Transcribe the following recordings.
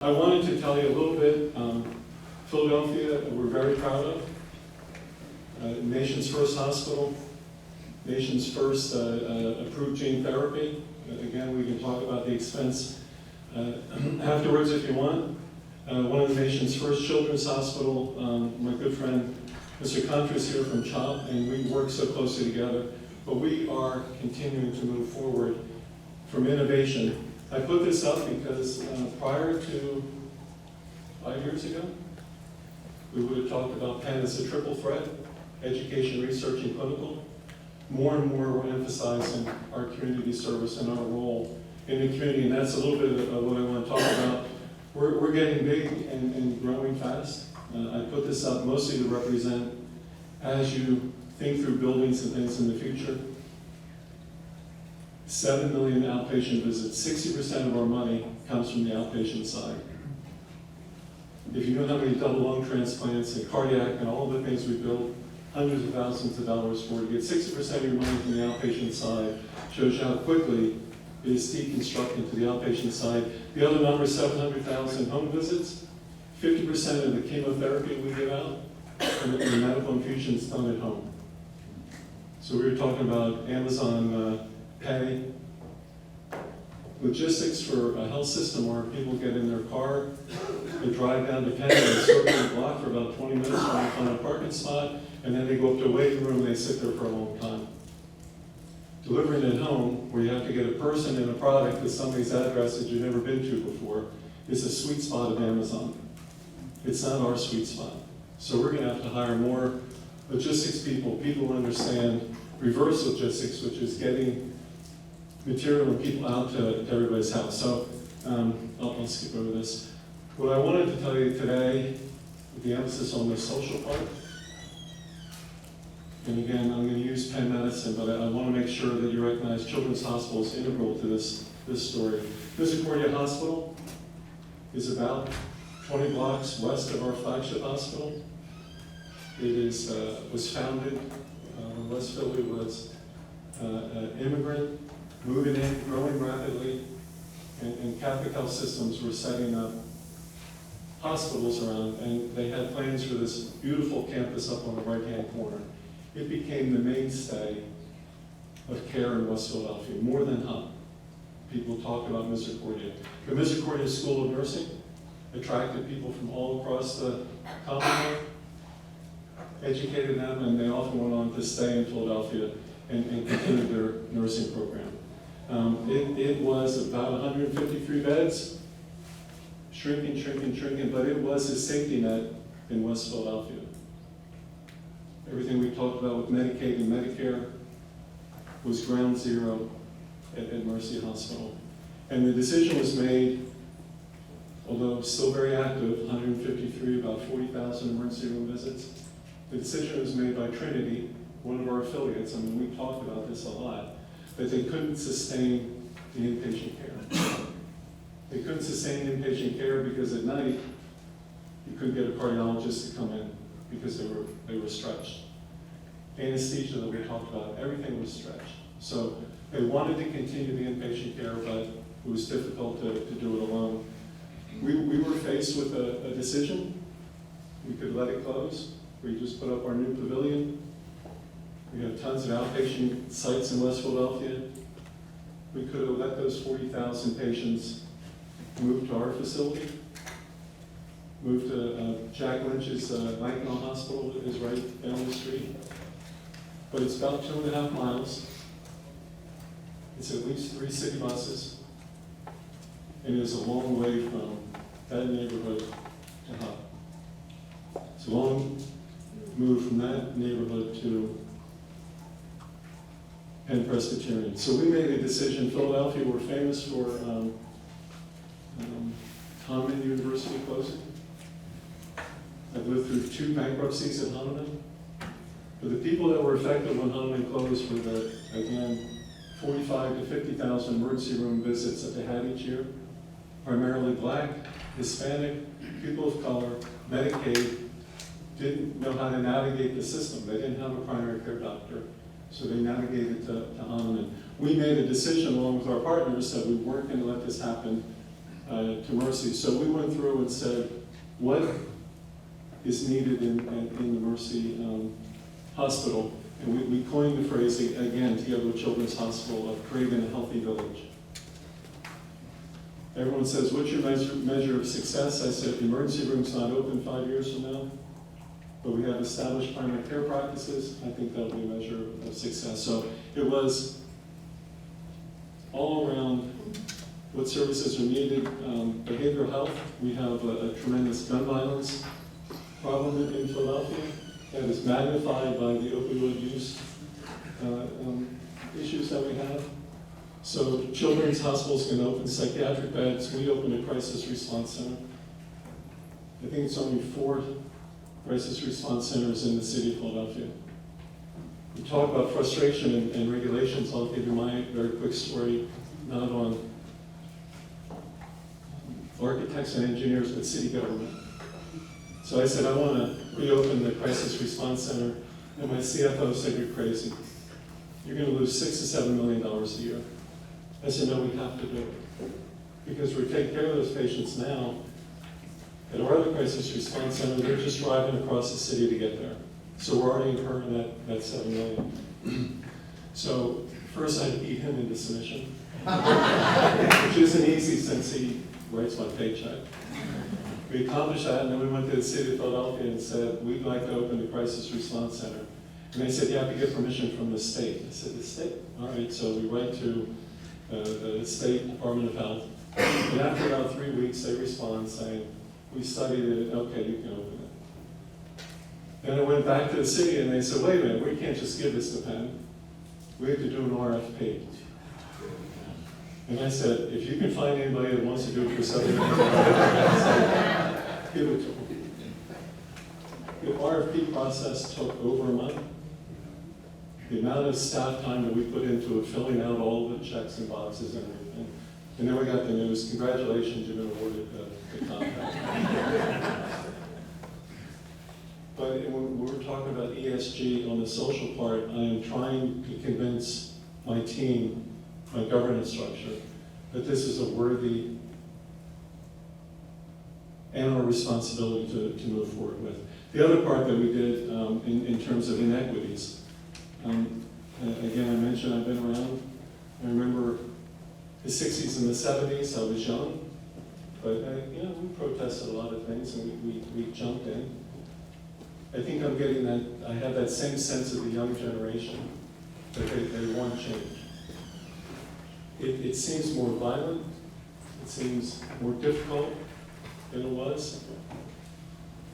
I wanted to tell you a little bit, Philadelphia, we're very proud of. Nation's first hospital, nation's first approved gene therapy. Again, we can talk about the expense afterwards if you want. One of the nation's first children's hospital. My good friend, Mr. Contra is here from CHOP, and we work so closely together. But we are continuing to move forward from innovation. I put this up because prior to 5 years ago, we would have talked about Penn as a triple threat, education, research, and clinical. More and more we're emphasizing our community service and our role in the community, and that's a little bit of what I want to talk about. We're getting big and growing fast. I put this up mostly to represent, as you think through buildings and things in the future, 7 million outpatient visits. 60% of our money comes from the outpatient side. If you know how many double lung transplants and cardiac and all the things we built, hundreds of thousands of dollars for, to get 60% of your money from the outpatient side shows you how quickly it is deconstructed to the outpatient side. The other number is 700,000 home visits. 50% of the chemotherapy we give out and the medical infusions done at home. So we were talking about Amazon Pay. Logistics for a health system where people get in their car, they drive down to Penn, they circle the block for about 20 minutes trying to find a parking spot, and then they go up to a waiting room and they sit there for a long time. Delivering at home, where you have to get a person and a product to somebody's address that you've never been to before, is a sweet spot of Amazon. It's not our sweet spot. So we're going to have to hire more logistics people who understand reverse logistics, which is getting material and people out to everybody's house. So I'll skip over this. What I wanted to tell you today, with the emphasis on the social part, and again, I'm going to use Penn Medicine, but I want to make sure that you recognize Children's Hospital is integral to this story. Misericordia Hospital is about 20 blocks west of our flagship hospital. It was founded when West Philly was an immigrant, moving in, growing rapidly, and Catholic health systems were setting up hospitals around, and they had plans for this beautiful campus up on the right-hand corner. It became the mainstay of care in West Philadelphia, more than HUB. People talk about Misericordia. The Misericordia School of Nursing attracted people from all across the Commonwealth, educated them, and they often went on to stay in Philadelphia and continue their nursing program. It was about 153 beds, shrinking, but it was a safety net in West Philadelphia. Everything we talked about with Medicaid and Medicare was ground zero at Mercy Hospital. And the decision was made, although still very active, 153, about 40,000 emergency room visits. The decision was made by Trinity, one of our affiliates. I mean, we talked about this a lot, that they couldn't sustain the inpatient care. They couldn't sustain inpatient care because at night, you couldn't get a cardiologist to come in because they were stretched. Anesthesia that we talked about, everything was stretched. So they wanted to continue the inpatient care, but it was difficult to do it alone. We were faced with a decision. We could let it close. We just put up our new pavilion. We have tons of outpatient sites in West Philadelphia. We could have let those 40,000 patients move to our facility, move to Jack Lynch's Nightingale Hospital that is right down the street. But it's about 2.5 miles. It's at least 3 city buses. And it is a long way from that neighborhood to HUB. It's a long move from that neighborhood to Penn Presbyterian. So we made a decision. Philadelphia, we're famous for Hahnemann University closing. I've lived through 2 bankruptcies at Hahnemann. But the people that were affected when Hahnemann closed were the, again, 45 to 50,000 emergency room visits that they had each year. Primarily Black, Hispanic, people of color, Medicaid, didn't know how to navigate the system. They didn't have a primary care doctor, so they navigated to Hahnemann. We made a decision along with our partners that we weren't going to let this happen to Mercy. So we went through and said, what is needed in the Mercy hospital? And we coined the phrase, again, together with Children's Hospital, of creating a healthy village. Everyone says, what's your measure of success? I said, the emergency room's not open 5 years from now, but we have established primary care practices. I think that'll be a measure of success. So it was all around what services are needed. Behavioral health, we have a tremendous gun violence problem in Philadelphia that is magnified by the opioid use issues that we have. So Children's Hospitals can open psychiatric beds. We opened a crisis response center. I think it's only 4 crisis response centers in the city of Philadelphia. We talk about frustration and regulations. I'll give you my very quick story, not on architects and engineers, but city government. So I said, I want to reopen the crisis response center, and my CFO said, you're crazy. You're going to lose $6 to $7 million a year. I said, no, we have to do it. Because we're taking care of those patients now. At our other crisis response center, they're just driving across the city to get there. So we're already incurring that $7 million. So first I had to beat him into submission, which isn't easy since he writes my paycheck. We accomplished that, and then we went to the city of Philadelphia and said, we'd like to open the crisis response center. And they said, you have to get permission from the state. I said, the state? All right, so we write to the State Department of Health. And after about 3 weeks, they respond saying, we studied it, okay, you can open it. Then I went back to the city and they said, wait a minute, we can't just give this to Penn. We have to do an RFP. And I said, if you can find anybody that wants to do it for $7 million, give it to them. The RFP process took over a month. The amount of staff time that we put into it, filling out all the checks and boxes and everything. And then we got the news, congratulations, you've been awarded the contract. But when we're talking about ESG on the social part, I am trying to convince my team, my governance structure, that this is a worthy and our responsibility to move forward with. The other part that we did in terms of inequities, again, I mentioned I've been around. I remember the 60s and the 70s, I was young, but we protested a lot of things and we jumped in. I think I'm getting that, I have that same sense of the young generation, that they want change. It seems more violent, it seems more difficult than it was.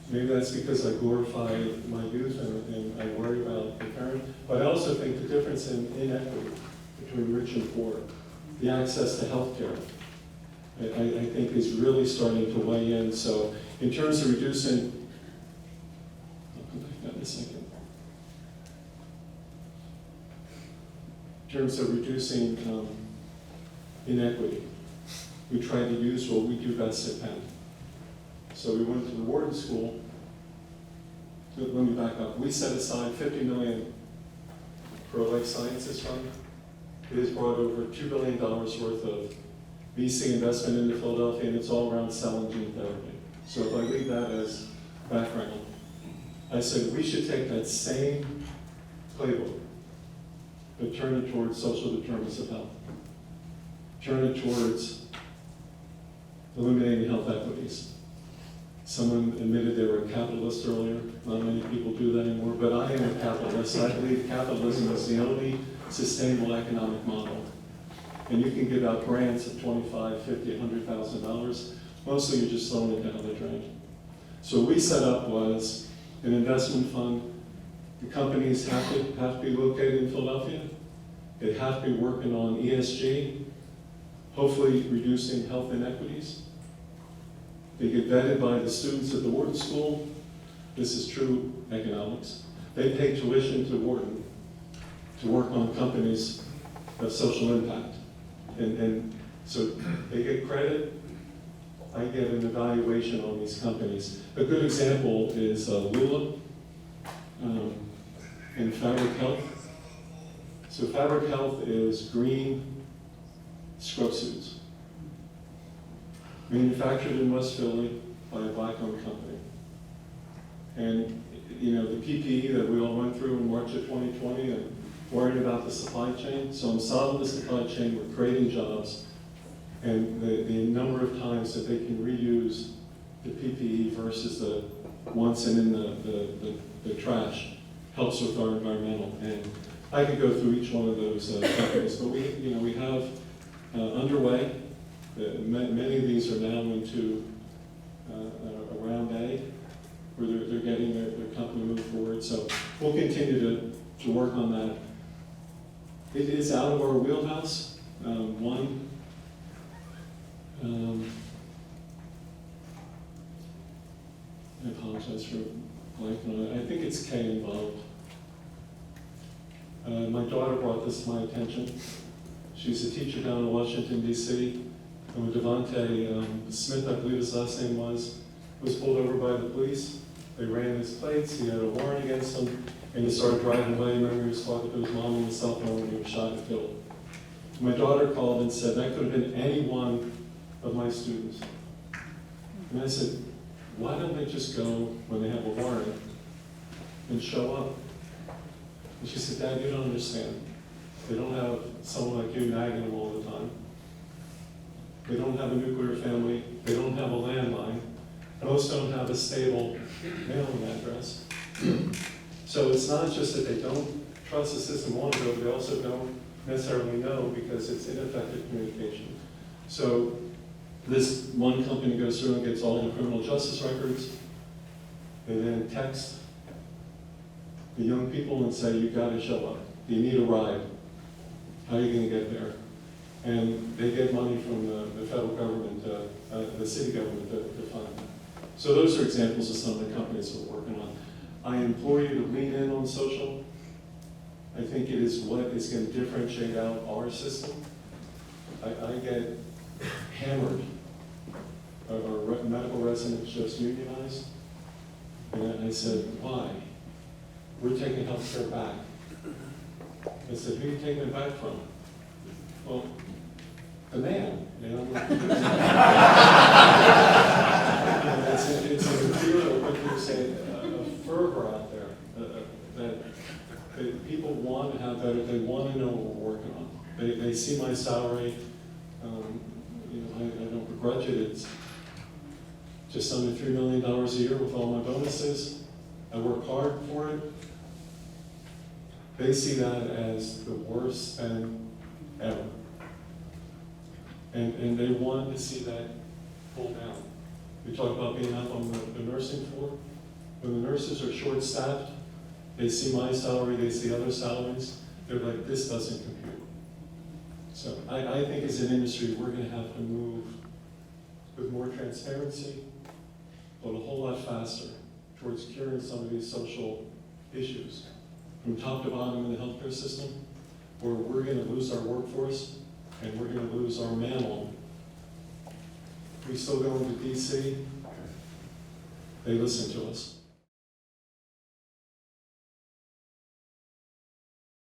Maybe that's because I glorify my youth and I worry about the parent, but I also think the difference in inequity between rich and poor, the access to health care, I think is really starting to weigh in. So in terms of reducing, I'll come back in a second. In terms of reducing inequity, we tried to use what we do best at Penn. So we went to the Wharton School. Let me back up. We set aside $50 million for a life sciences fund. It has brought over $2 billion worth of VC investment into Philadelphia, and it's all around cell and gene therapy. So if I leave that as background, I said we should take that same playbook, but turn it towards social determinants of health. Turn it towards eliminating health equities. Someone admitted they were a capitalist earlier. Not many people do that anymore, but I am a capitalist. I believe capitalism is the only sustainable economic model. And you can give out grants of $25,000, $50,000, $100,000. Mostly you're just throwing it down the drain. So what we set up was an investment fund. The companies have to be located in Philadelphia. They have to be working on ESG, hopefully reducing health inequities. They get vetted by the students at the Wharton School. This is true economics. They pay tuition to Wharton to work on companies of social impact. And so they get credit. I get an evaluation on these companies. A good example is Lula and Fabric Health. So Fabric Health is green scrub suits. manufactured in West Philly by a black-owned company. And, you know, the PPE that we all went through in March of 2020 and worrying about the supply chain. So I'm solving the supply chain, we're creating jobs, and the number of times that they can reuse the PPE versus the once and in the trash helps with our environmental. And I could go through each one of those companies, but we have underway. Many of these are now into a round A, where they're getting their company moved forward. So we'll continue to work on that. It is out of our wheelhouse. I apologize for blanking on it. I think it's K involved. My daughter brought this to my attention. She's a teacher down in Washington, D.C. And when Devontae Smith, I believe his last name was pulled over by the police. They ran his plates, he had a warrant against him, and he started driving away. Remember, he was talking to his mom on the cell phone when he was shot and killed. My daughter called and said, that could have been any one of my students. And I said, why don't they just go when they have a warrant and show up? And she said, Dad, you don't understand. They don't have someone like you nagging them all the time. They don't have a nuclear family. They don't have a landline. Most don't have a stable mailing address. So it's not just that they don't trust the system, want to go, but they also don't necessarily know because it's ineffective communication. So this one company goes through and gets all the criminal justice records. They then text the young people and say, you've got to show up. Do you need a ride? How are you going to get there? And they get money from the federal government, the city government to fund that. So those are examples of some of the companies that we're working on. I implore you to lean in on social. I think it is what is going to differentiate out our system. I get hammered. Our medical residents just unionized. And I said, why? We're taking healthcare back. I said, who are you taking it back from? Well, the man. You know? It's a material, what you say, a fervor out there that people want to have better. They want to know what we're working on. They see my salary. I don't begrudge it. It's just under $3 million a year with all my bonuses. I work hard for it. They see that as the worst spend ever. And they want to see that pulled down. We talk about being up on the nursing floor. When the nurses are short-staffed, they see my salary, they see other salaries, they're like, this doesn't compute. So I think as an industry, we're going to have to move with more transparency, but a whole lot faster towards curing some of these social issues. From top to bottom in the healthcare system, where we're going to lose our workforce and we're going to lose our mammal. We still go into DC, they listen to us.